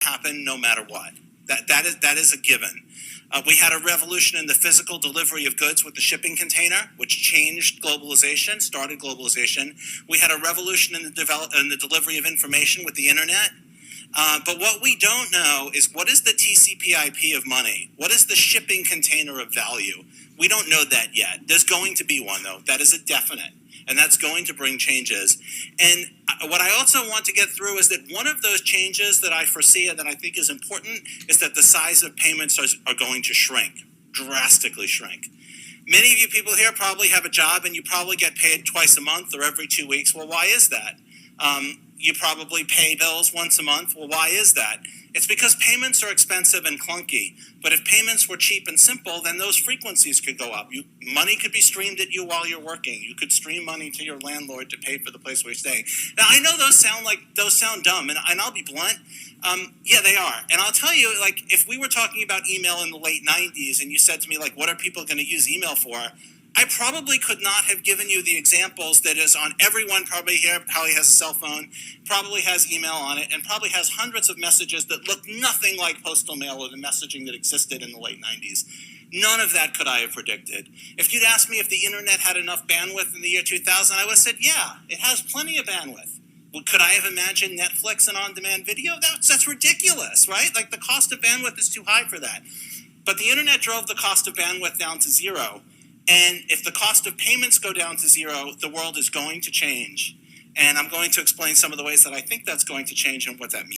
happen no matter what. That is a given. We had a revolution in the physical delivery of goods with the shipping container, which changed globalization, started globalization. We had a revolution in the delivery of information with the internet. But what we don't know is, what is the TCP/IP of money? What is the shipping container of value? We don't know that yet. There's going to be one, though. That is a definite. And that's going to bring changes. And what I also want to get through is that one of those changes that I foresee and that I think is important is that the size of payments are going to shrink, drastically shrink. Many of you people here probably have a job and you probably get paid twice a month or every 2 weeks. Well, why is that? You probably pay bills once a month. Well, why is that? It's because payments are expensive and clunky. But if payments were cheap and simple, then those frequencies could go up. Money could be streamed at you while you're working. You could stream money to your landlord to pay for the place where you're staying. Now, I know those sound dumb, and I'll be blunt. Yeah, they are. And I'll tell you, if we were talking about email in the late 90s and you said to me, what are people going to use email for? I probably could not have given you the examples that is on everyone probably here, probably has a cell phone, probably has email on it, and probably has hundreds of messages that look nothing like postal mail or the messaging that existed in the late 90s. None of that could I have predicted. If you'd asked me if the internet had enough bandwidth in the year 2000, I would have said, yeah, it has plenty of bandwidth. Well, could I have imagined Netflix and on-demand video? That's ridiculous, right? The cost of bandwidth is too high for that. But the internet drove the cost of bandwidth down to zero. And if the cost of payments go down to zero, the world is going to change. And I'm going to explain some of the ways that I think that's going to change and what that means.